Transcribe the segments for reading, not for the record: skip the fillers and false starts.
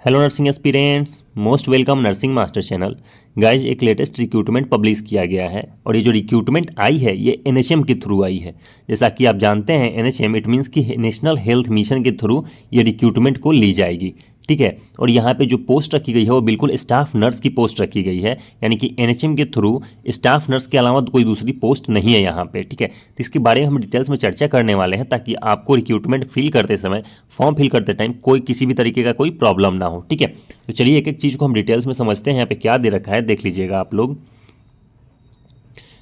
Hello nursing aspirants, most welcome nursing master channel. Guys एक latest recruitment publish किया गया है और ये जो रिक्रूटमेंट आई है ये एनएचएम के थ्रू आई है। जैसा कि आप जानते हैं एनएचएम इट मीन्स कि नेशनल हेल्थ मिशन के थ्रू ये रिक्रूटमेंट को ली जाएगी। ठीक है, और यहाँ पे जो पोस्ट रखी गई है वो बिल्कुल स्टाफ नर्स की पोस्ट रखी गई है, यानी कि एनएचएम के थ्रू स्टाफ नर्स के अलावा कोई दूसरी पोस्ट नहीं है यहाँ पे। ठीक है, तो इसके बारे में हम डिटेल्स में चर्चा करने वाले हैं ताकि आपको रिक्रूटमेंट फिल करते समय, फॉर्म फिल करते टाइम कोई किसी भी तरीके का कोई प्रॉब्लम ना हो। ठीक है, तो चलिए एक एक चीज़ को हम डिटेल्स में समझते हैं। यहाँ पे क्या दे रखा है देख लीजिएगा आप लोग।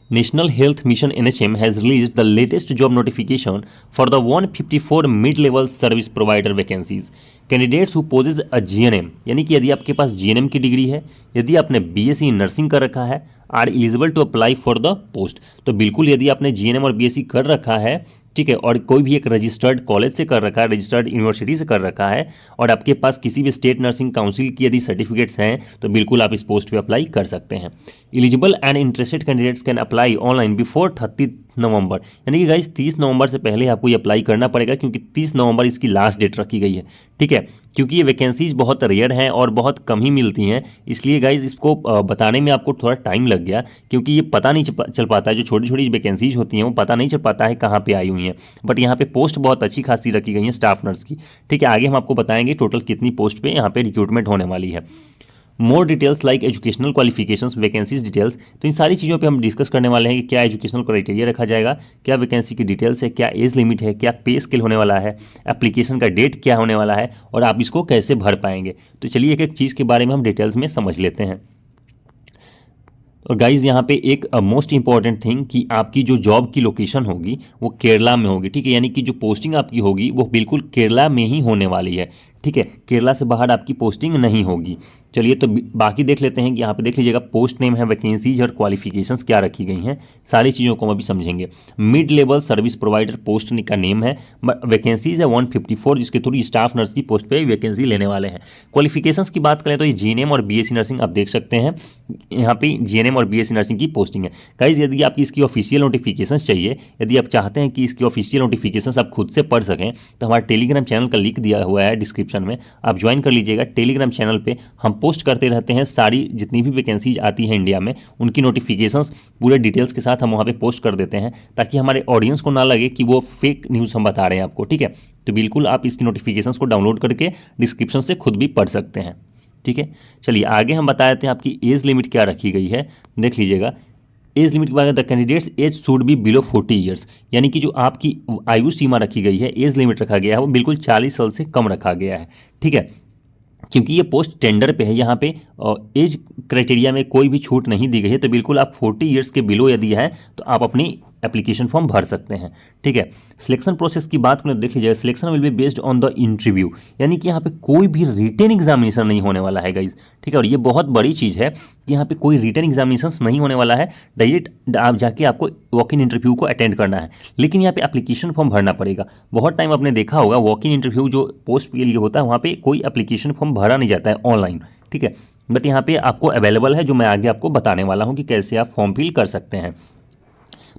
National Health Mission NHM has released the latest job notification for the 154 mid-level service provider vacancies. Candidates who possess a GNM, यानी कि यदि आपके पास जीएनएम की डिग्री है, यदि आपने बीएससी नर्सिंग कर रखा है, are eligible to apply for the post. तो बिल्कुल यदि आपने जीएनएम और बीएससी कर रखा है, ठीक है, और कोई भी एक रजिस्टर्ड कॉलेज से कर रखा है, रजिस्टर्ड यूनिवर्सिटी से कर रखा है, और आपके पास किसी भी स्टेट नर्सिंग काउंसिल की यदि सर्टिफिकेट्स हैं, तो बिल्कुल आप इस पोस्ट पे अप्लाई कर सकते हैं। Eligible and interested candidates can apply online before 30 नवंबर, यानी कि गाइज 30 नवंबर से पहले आपको ये अप्लाई करना पड़ेगा, क्योंकि 30 नवंबर इसकी लास्ट डेट रखी गई है। ठीक है, क्योंकि ये वैकेंसीज बहुत रेयर हैं और बहुत कम ही मिलती हैं, इसलिए गाइज इसको बताने में आपको थोड़ा टाइम लग गया, क्योंकि ये पता नहीं चल पाता है, जो छोटी छोटी वैकेंसीज होती हैं वो पता नहीं चल पाता है कहाँ पे आई हुई हैं। बट यहाँ पे पोस्ट बहुत अच्छी खासी रखी गई है स्टाफ नर्स की। ठीक है, आगे हम आपको बताएंगे टोटल कितनी पोस्ट पे यहाँ पे रिक्रूटमेंट होने वाली है। More details like educational qualifications, vacancies details, तो इन सारी चीज़ों पे हम डिस्कस करने वाले हैं कि क्या एजुकेशनल क्राइटेरिया रखा जाएगा, क्या वैकेंसी की डिटेल्स है, क्या एज लिमिट है, क्या पे स्केल होने वाला है, एप्लीकेशन का डेट क्या होने वाला है, और आप इसको कैसे भर पाएंगे। तो चलिए एक एक चीज़ के बारे में हम डिटेल्स में समझ लेते हैं। और गाइज़ यहाँ पे एक मोस्ट इंपॉर्टेंट थिंग कि आपकी जो जॉब की लोकेशन होगी वो केरला में होगी। ठीक है, यानी कि जो पोस्टिंग आपकी होगी वो बिल्कुल केरला में ही होने वाली है। ठीक है, केरला से बाहर आपकी पोस्टिंग नहीं होगी। चलिए तो बाकी देख लेते हैं कि यहाँ पे देख लीजिएगा पोस्ट नेम है, वैकेंसीज और क्वालिफिकेशंस क्या रखी गई हैं, सारी चीज़ों को हम अभी समझेंगे। Mid level service provider post का नेम है, वैकेंसीज है 154, जिसके थ्रू स्टाफ नर्स की पोस्ट पे वैकेंसी लेने वाले हैं। क्वालिफिकेशंस की बात करें तो ये जीएनएम और बीएससी नर्सिंग आप देख सकते हैं, यहाँ पे जीएनएम और बीएससी नर्सिंग की पोस्टिंग है। गाइस यदि आपकी इसकी ऑफिशियल नोटिफिकेशंस चाहिए, यदि आप चाहते हैं कि इसकी ऑफिशियल नोटिफिकेशंस आप खुद से पढ़ सकें, तो हमारे टेलीग्राम चैनल का लिंक दिया हुआ है डिस्क्रिप्शन में, आप ज्वाइन कर लीजिएगा। टेलीग्राम चैनल पे हम पोस्ट करते रहते हैं सारी जितनी भी वैकेंसीज आती हैं इंडिया में, उनकी नोटिफिकेशंस पूरे डिटेल्स के साथ हम वहाँ पे पोस्ट कर देते हैं, ताकि हमारे ऑडियंस को ना लगे कि वो फेक न्यूज़ हम बता रहे हैं आपको। ठीक है, तो बिल्कुल आप इसकी नोटिफिकेशंस को डाउनलोड करके डिस्क्रिप्शन से खुद भी पढ़ सकते हैं। ठीक है, चलिए आगे हम बता देते हैं आपकी एज लिमिट क्या रखी गई है। देख लीजिएगा, एज लिमिट के बाद the candidates age should be below 40 years, यानी कि जो आपकी आयु सीमा रखी गई है, एज लिमिट रखा गया है, वो बिल्कुल 40 साल से कम रखा गया है। ठीक है, क्योंकि ये पोस्ट टेंडर पे है, यहाँ पे एज क्राइटेरिया में कोई भी छूट नहीं दी गई है, तो बिल्कुल आप 40 ईयर्स के बिलो यदि है तो आप अपनी एप्लीकेशन फॉर्म भर सकते हैं। ठीक है, सिलेक्शन प्रोसेस की बात करें देख लीजिएगा, selection will be based on the interview, यानी कि यहाँ पे कोई भी रिटन एग्जामिनेशन नहीं होने वाला है गाइज। ठीक है, और ये बहुत बड़ी चीज़ है कि यहाँ पे कोई रिटन एग्जामिनेशन नहीं होने वाला है, डायरेक्ट आप जाके आपको वॉक इन इंटरव्यू को अटेंड करना है। लेकिन यहाँ पे एप्लीकेशन फॉर्म भरना पड़ेगा। बहुत टाइम आपने देखा होगा वॉक इन इंटरव्यू जो पोस्ट के लिए होता है वहाँ पे कोई एप्लीकेशन फॉर्म भरा नहीं जाता है ऑनलाइन। ठीक है, बट यहाँ पे आपको अवेलेबल है, जो मैं आगे आपको बताने वाला हूँ कि कैसे आप फॉर्म फिल कर सकते हैं।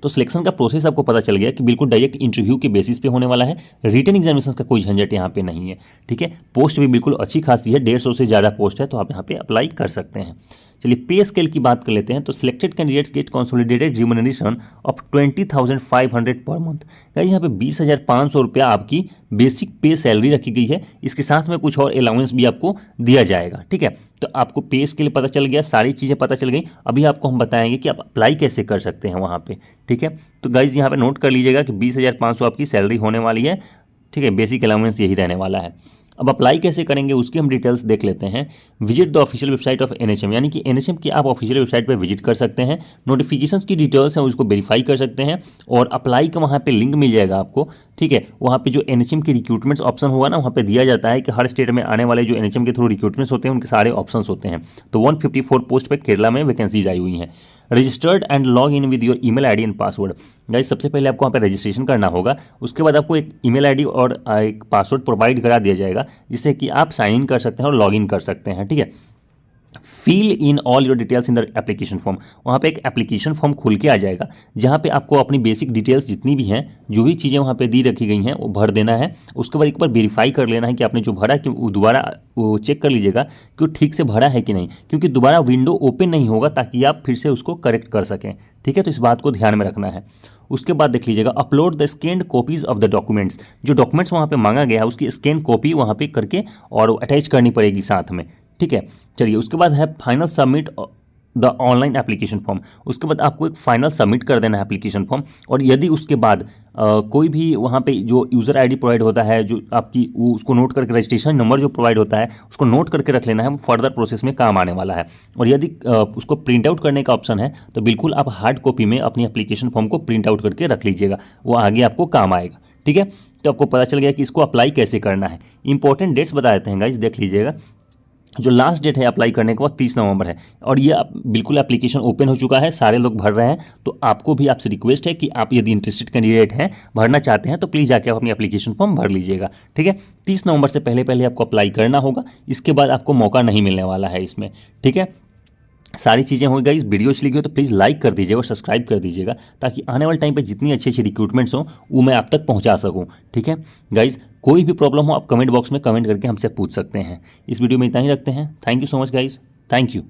तो सिलेक्शन का प्रोसेस आपको पता चल गया कि बिल्कुल डायरेक्ट इंटरव्यू के बेसिस पे होने वाला है, रिटन एग्जामिनेशन का कोई झंझट यहाँ पे नहीं है। ठीक है, पोस्ट भी बिल्कुल अच्छी खासी है, 150 से ज़्यादा पोस्ट है, तो आप यहाँ पे अप्लाई कर सकते हैं। चलिए पे स्केल की बात कर लेते हैं। तो selected candidates get consolidated remuneration of 20,500 per month. Guys यहाँ पे 20,500 रुपया आपकी बेसिक पे सैलरी रखी गई है, इसके साथ में कुछ और अलाउंस भी आपको दिया जाएगा। ठीक है, तो आपको पे स्केल पता चल गया, सारी चीज़ें पता चल गई। अभी आपको हम बताएंगे कि आप अप्लाई कैसे कर सकते हैं वहाँ पे। ठीक है, तो गाइज यहाँ पे नोट कर लीजिएगा कि 20,500 आपकी सैलरी होने वाली है। ठीक है, बेसिक अलाउंस यही रहने वाला है। अब अप्लाई कैसे करेंगे उसकी हम डिटेल्स देख लेते हैं। Visit the official website of NHM, यानी कि एनएचएम की आप ऑफिशियल वेबसाइट पर विजिट कर सकते हैं, नोटिफिकेशंस की डिटेल्स हैं उसको वेरीफाई कर सकते हैं, और अप्लाई का वहाँ पे लिंक मिल जाएगा आपको। ठीक है, वहाँ पे जो एनएचएम की रिक्रूटमेंट्स ऑप्शन होगा ना, वहाँ पे दिया जाता है कि हर स्टेट में आने वाले जो एनएचएम के थ्रू रिक्रूटमेंट्स होते हैं उनके सारे ऑप्शंस होते हैं। तो 154 पोस्ट पे केरला में वैकेंसीज आई हुई हैं। Registered and log in with your email ID and password. Guys सबसे पहले आपको वहाँ पे रजिस्ट्रेशन करना होगा, उसके बाद आपको एक ईमेल आईडी और एक पासवर्ड प्रोवाइड करा दिया जाएगा, जिससे कि आप साइन इन कर सकते हैं और लॉग इन कर सकते हैं। ठीक है, fill in all your details in the application form. वहाँ पे एक एप्लीकेशन फॉर्म खुल के आ जाएगा जहाँ पे आपको अपनी बेसिक डिटेल्स जितनी भी हैं, जो भी चीज़ें वहाँ पे दी रखी गई हैं वो भर देना है। उसके बाद एक बार वेरीफाई कर लेना है कि आपने जो भरा कि वो दोबारा वो चेक कर लीजिएगा कि वो ठीक से भरा है कि नहीं, क्योंकि दोबारा विंडो ओपन नहीं होगा ताकि आप फिर से उसको करेक्ट कर सकें। ठीक है, तो इस बात को ध्यान में रखना है। उसके बाद देख लीजिएगा upload the scanned copies of the documents. जो डॉक्यूमेंट्स वहाँ पे मांगा गया है उसकी स्कैन कॉपी वहाँ पे करके और अटैच करनी पड़ेगी साथ में। ठीक है, चलिए उसके बाद है final submit the online application form. उसके बाद आपको एक फाइनल सबमिट कर देना है एप्लीकेशन फॉर्म। और यदि उसके बाद कोई भी वहाँ पे जो यूज़र आईडी प्रोवाइड होता है, जो आपकी वो उसको नोट करके, रजिस्ट्रेशन नंबर जो प्रोवाइड होता है उसको नोट करके रख लेना है, वो फर्दर प्रोसेस में काम आने वाला है। और यदि उसको प्रिंट आउट करने का ऑप्शन है तो बिल्कुल आप हार्ड कॉपी में अपनी एप्लीकेशन फॉर्म को प्रिंट आउट करके रख लीजिएगा, वो आगे आपको काम आएगा। ठीक है, तो आपको पता चल गया कि इसको अप्लाई कैसे करना है। इंपॉर्टेंट डेट्स बता देते हैं गाइस, देख लीजिएगा। जो लास्ट डेट है अप्लाई करने के बाद 30 नवंबर है, और ये बिल्कुल एप्लीकेशन ओपन हो चुका है, सारे लोग भर रहे हैं। तो आपको भी आपसे रिक्वेस्ट है कि आप यदि इंटरेस्टेड कैंडिडेट हैं, भरना चाहते हैं, तो प्लीज़ जाके आप अपनी एप्लीकेशन फॉर्म भर लीजिएगा। ठीक है, 30 नवंबर से पहले पहले आपको अप्लाई करना होगा, इसके बाद आपको मौका नहीं मिलने वाला है इसमें। ठीक है, सारी चीज़ें हो गई। इस वीडियो अच्छी लगी हो तो प्लीज़ लाइक कर दीजिएगा और सब्सक्राइब कर दीजिएगा, ताकि आने वाले टाइम पे जितनी अच्छी अच्छी रिक्रूटमेंट्स हों वो मैं आप तक पहुंचा सकूं। ठीक है गाइज, कोई भी प्रॉब्लम हो आप कमेंट बॉक्स में कमेंट करके हमसे पूछ सकते हैं। इस वीडियो में इतना ही रखते हैं। Thank you so much guys, thank you.